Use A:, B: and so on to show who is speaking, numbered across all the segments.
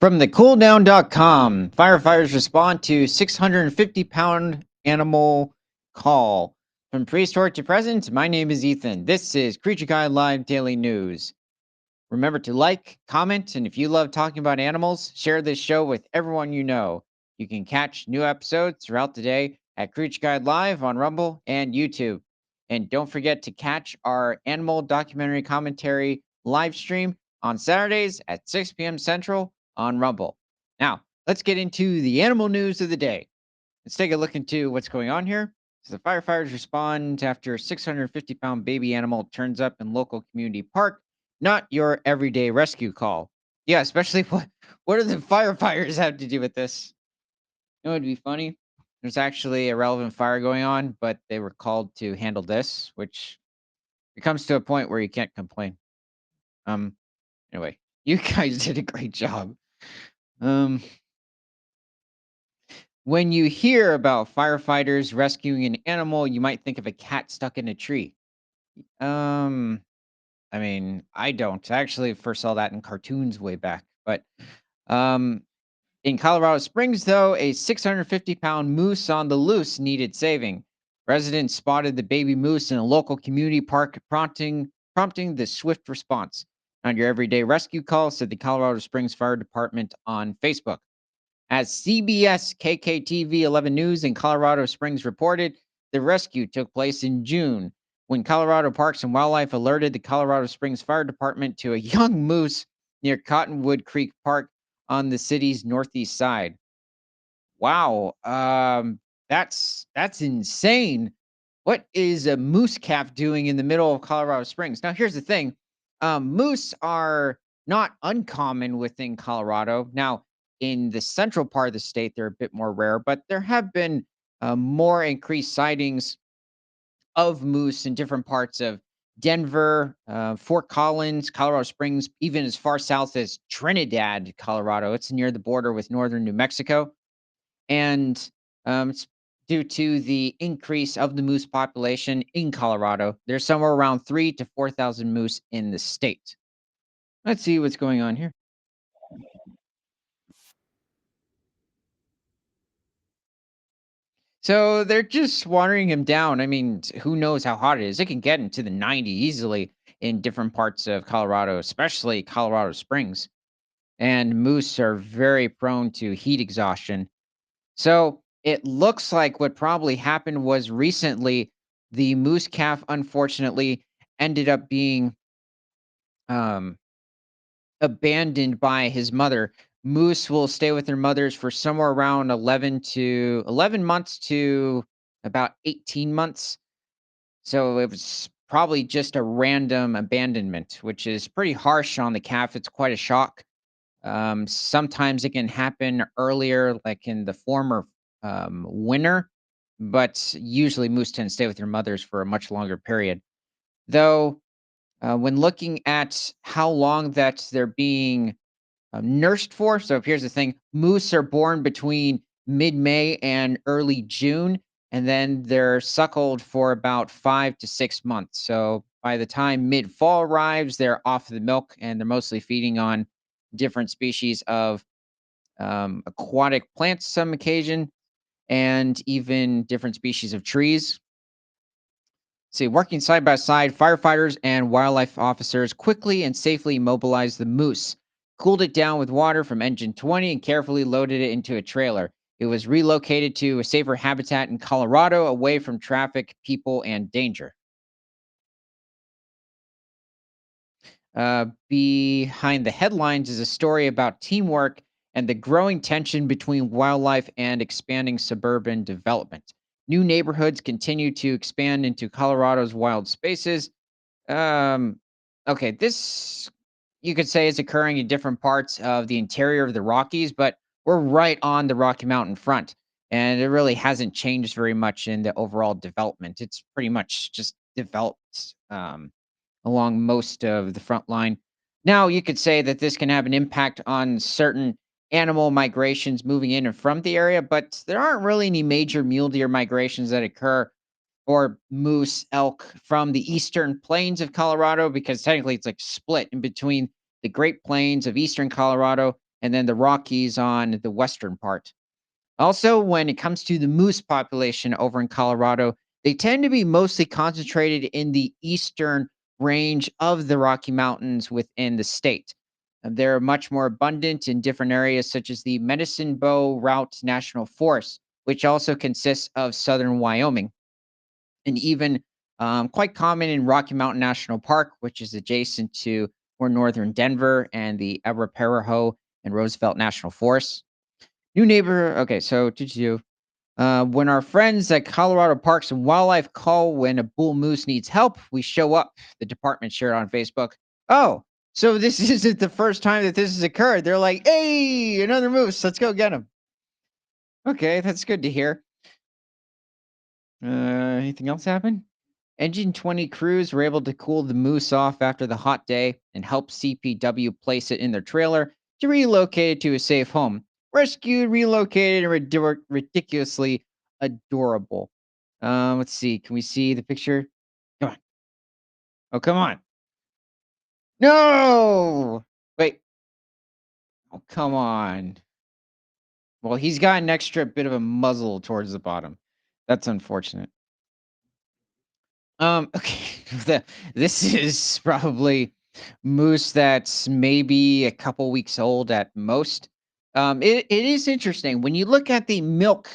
A: From the cooldown.com, firefighters respond to 650-pound animal call. From prehistoric to present, my name is Ethan. This is Creature Guide Live Daily News. Remember to like, comment, and if you love talking about animals, share this show with everyone you know. You can catch new episodes throughout the day at Creature Guide Live on Rumble and YouTube. And don't forget to catch our animal documentary commentary live stream on Saturdays at 6 p.m. Central on Rumble. Now, let's get into the animal news of the day. Let's take a look into what's going on here. So the firefighters respond after a 650-pound baby animal turns up in local community park, not your everyday rescue call. Yeah, especially what do the firefighters have to do with this? You know, it'd be funny. There's actually a relevant fire going on, but they were called to handle this, which it comes to a point where you can't complain. Um, anyway, you guys did a great job. Um, when you hear about firefighters rescuing an animal, you might think of a cat stuck in a tree. Um, I mean, I don't. I actually first saw that in cartoons way back. But um, in Colorado Springs, though, a 650-pound moose on the loose needed saving. Residents spotted the baby moose in a local community park, prompting the swift response. On your everyday rescue call, said the Colorado Springs Fire Department on Facebook. As CBS KKTV 11 News in Colorado Springs reported, the rescue took place in June when Colorado Parks and Wildlife alerted the Colorado Springs Fire Department to a young moose near Cottonwood Creek Park on the city's northeast side. Wow, that's insane. What is a moose calf doing in the middle of Colorado Springs? Now, here's the thing: moose are not uncommon within Colorado. Now, in the central part of the state, they're a bit more rare, but there have been more increased sightings of moose in different parts of Denver, Fort Collins, Colorado Springs, even as far south as Trinidad, Colorado. It's near the border with northern New Mexico, and it's due to the increase of the moose population in Colorado. There's somewhere around 3 to 4,000 moose in the state. Let's see what's going on here. So they're just watering him down. I mean, who knows how hot it is? It can get into the 90 easily in different parts of Colorado, especially Colorado Springs. And moose are very prone to heat exhaustion. So it looks like what probably happened was recently the moose calf unfortunately ended up being um, abandoned by his mother. Moose will stay with their mothers for somewhere around 11 months to about 18 months. So it was probably just a random abandonment, which is pretty harsh on the calf. It's quite a shock. Sometimes it can happen earlier, like in the former winter, but usually moose tend to stay with their mothers for a much longer period. Though, when looking at how long that they're being nursed for, so here's the thing: moose are born between mid-May and early June, and then they're suckled for about 5 to 6 months. So by the time mid-fall arrives, they're off the milk and they're mostly feeding on different species of aquatic plants some occasion, and even different species of trees. See, working side by side, firefighters and wildlife officers quickly and safely mobilized the moose, cooled it down with water from engine 20, and carefully loaded it into a trailer. It was relocated to a safer habitat in Colorado, away from traffic, people, and danger. Behind the headlines is a story about teamwork and the growing tension between wildlife and expanding suburban development. New neighborhoods continue to expand into Colorado's wild spaces. Um, okay, this you could say is occurring in different parts of the interior of the Rockies, but we're right on the Rocky Mountain front, and it really hasn't changed very much in the overall development. It's pretty much just developed along most of the front line. Now, you could say that this can have an impact on certain animal migrations moving in and from the area, but there aren't really any major mule deer migrations that occur, or moose, elk from the eastern plains of Colorado, because technically it's like split in between the Great Plains of eastern Colorado and then the Rockies on the western part. Also, when it comes to the moose population over in Colorado, they tend to be mostly concentrated in the eastern range of the Rocky Mountains within the state. And they're much more abundant in different areas, such as the Medicine Bow Route National Forest, which also consists of southern Wyoming, and even quite common in Rocky Mountain National Park, which is adjacent to more northern Denver, and the Arapahoe and Roosevelt National Forest. New neighbor. Okay, so did you? When our friends at Colorado Parks and Wildlife call when a bull moose needs help, we show up. The department shared on Facebook. Oh, so this isn't the first time that this has occurred. They're like, "Hey, another moose. Let's go get him." Okay, that's good to hear. Anything else happen? Engine 20 crews were able to cool the moose off after the hot day and help CPW place it in their trailer to relocate it to a safe home. Rescued, relocated, and ridiculously adorable. Let's see. Can we see the picture? Come on. Oh, come on. No! Wait. Oh, come on. Well, he's got an extra bit of a muzzle towards the bottom. That's unfortunate. Okay. This is probably moose that's maybe a couple weeks old at most. It is interesting when you look at the milk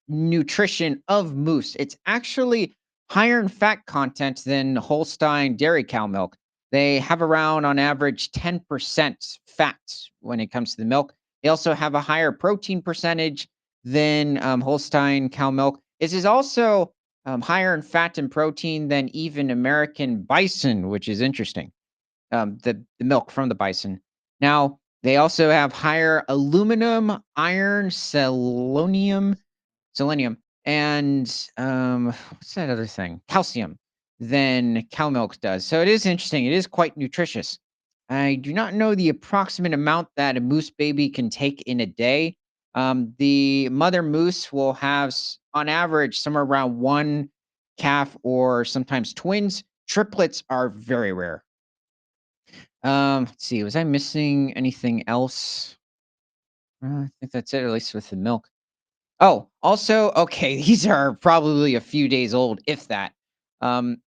A: nutrition of moose. It's actually higher in fat content than Holstein dairy cow milk. They have around, on average, 10% fat when it comes to the milk. They also have a higher protein percentage than Holstein cow milk. This is also higher in fat and protein than even American bison, which is interesting. The milk from the bison. Now, they also have higher aluminum, iron, selenium, and what's that other thing? Calcium than cow milk does. So it is interesting. It is quite nutritious. I do not know the approximate amount that a moose baby can take in a day. The mother moose will have, on average, somewhere around one calf or sometimes twins. Triplets are very rare. Let's see. Was I missing anything else? I think that's it, at least with the milk. Oh, also, okay, these are probably a few days old, if that. Um,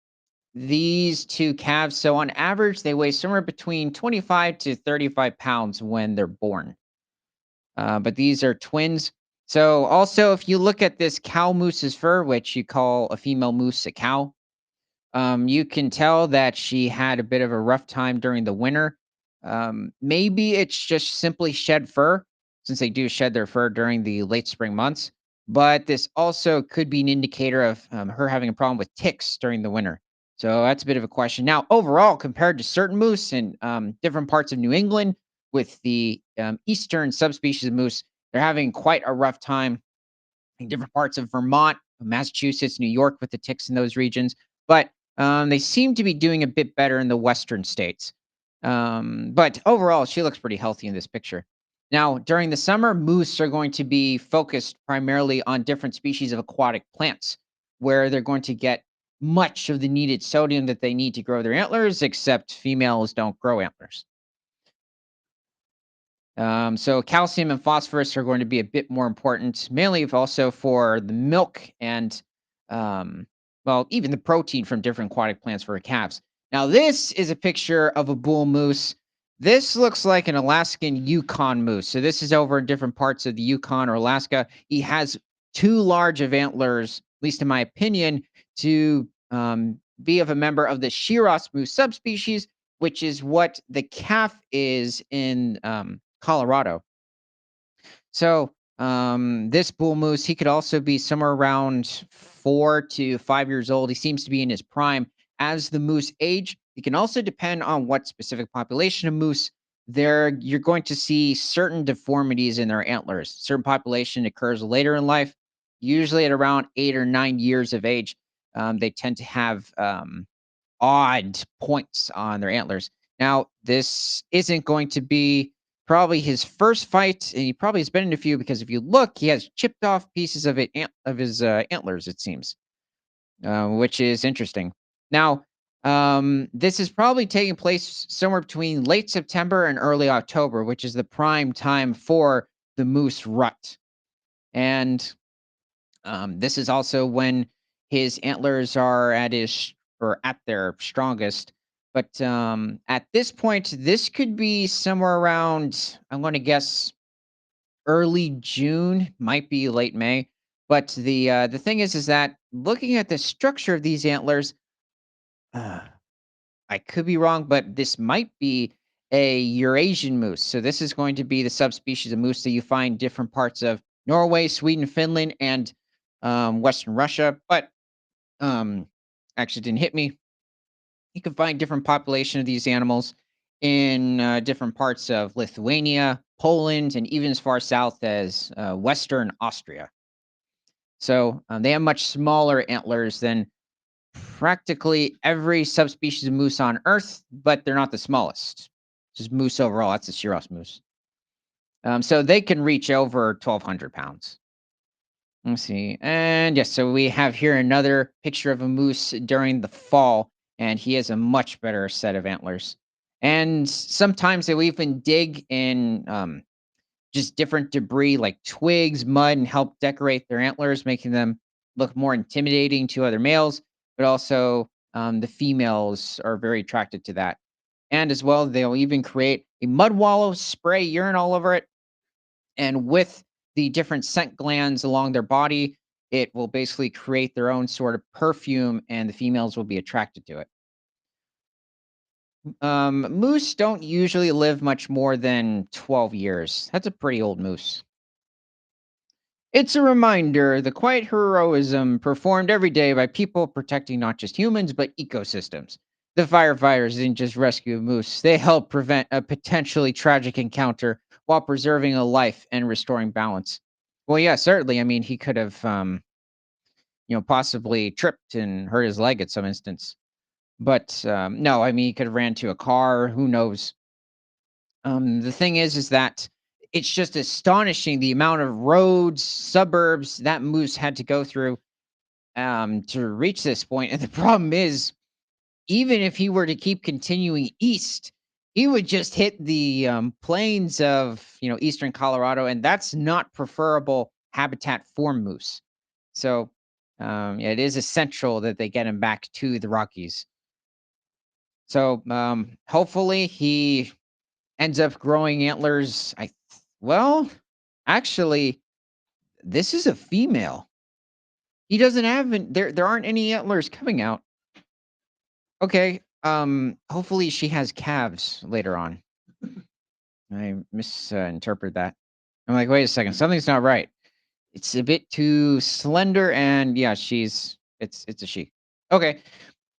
A: these two calves, so on average, they weigh somewhere between 25 to 35 pounds when they're born. But these are twins. So also, if you look at this cow moose's fur, which you call a female moose a cow, you can tell that she had a bit of a rough time during the winter. Maybe it's just simply shed fur, since they do shed their fur during the late spring months. But this also could be an indicator of her having a problem with ticks during the winter. So that's a bit of a question. Now, overall, compared to certain moose in different parts of New England, with the eastern subspecies of moose, they're having quite a rough time in different parts of Vermont, Massachusetts, New York with the ticks in those regions. But they seem to be doing a bit better in the western states. But overall, she looks pretty healthy in this picture. Now, during the summer, moose are going to be focused primarily on different species of aquatic plants, where they're going to get much of the needed sodium that they need to grow their antlers, except females don't grow antlers. So calcium and phosphorus are going to be a bit more important, mainly also for the milk and, um, well, even the protein from different aquatic plants for calves. Now, this is a picture of a bull moose. This looks like an Alaskan Yukon moose. So this is over in different parts of the Yukon or Alaska. He has too large of antlers, at least in my opinion, to be of a member of the Shiras moose subspecies, which is what the calf is in Colorado. So, this bull moose, he could also be somewhere around 4 to 5 years old. He seems to be in his prime. As the moose age, it can also depend on what specific population of moose. There, you're going to see certain deformities in their antlers. Certain population occurs later in life, usually at around 8 or 9 years of age. They tend to have odd points on their antlers. Now, this isn't going to be probably his first fight, and he probably has been in a few because if you look, he has chipped off pieces of of his antlers, it seems, which is interesting. Now, This is probably taking place somewhere between late September and early October, which is the prime time for the moose rut. And this is also when his antlers are at their strongest. But at this point, this could be somewhere around, I'm going to guess, early June, might be late May. But the thing is that looking at the structure of these antlers, uh, I could be wrong, but this might be a Eurasian moose. So this is going to be the subspecies of moose that you find different parts of Norway, Sweden, Finland, and Western Russia. But um, actually didn't hit me. You can find different population of these animals in different parts of Lithuania, Poland, and even as far south as Western Austria. So they have much smaller antlers than practically every subspecies of moose on Earth, but they're not the smallest. Just moose overall. That's the Shiraz moose. So they can reach over 1,200 pounds. Let's see. And yes, so we have here another picture of a moose during the fall, and he has a much better set of antlers. And sometimes they will even dig in just different debris like twigs, mud, and help decorate their antlers, making them look more intimidating to other males. But also, the females are very attracted to that. And as well, they'll even create a mud wallow, spray urine all over it, and with the different scent glands along their body, it will basically create their own sort of perfume, and the females will be attracted to it. Moose don't usually live much more than 12 years. That's a pretty old moose. It's a reminder the quiet heroism performed every day by people protecting not just humans, but ecosystems. The firefighters didn't just rescue a moose, they helped prevent a potentially tragic encounter while preserving a life and restoring balance. Well, yeah, certainly. I mean, he could have, possibly tripped and hurt his leg at some instance. But no, I mean, he could have ran to a car. Who knows? The thing is that it's just astonishing the amount of roads, suburbs that moose had to go through to reach this point. And the problem is, even if he were to keep continuing east, he would just hit the plains of eastern Colorado, and that's not preferable habitat for moose. So yeah, it is essential that they get him back to the Rockies. So hopefully he ends up growing antlers. Well, actually, this is a female. He doesn't have there aren't any antlers coming out. Okay. Hopefully she has calves later on. I misinterpret that. I'm like, wait a second, something's not right. It's a bit too slender, and yeah, it's a she. Okay.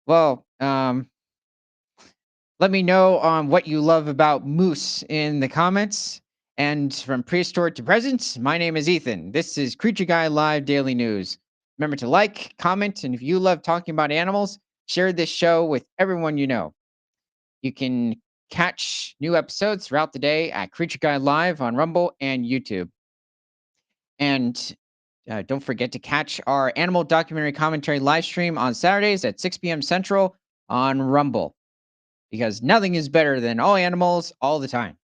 A: Well, let me know what you love about moose in the comments. And from prehistoric to present, my name is Ethan. This is Creature Guy Live Daily News. Remember to like, comment, and if you love talking about animals, share this show with everyone you know. You can catch new episodes throughout the day at Creature Guy Live on Rumble and YouTube. And don't forget to catch our animal documentary commentary live stream on Saturdays at 6 p.m. Central on Rumble, because nothing is better than all animals all the time.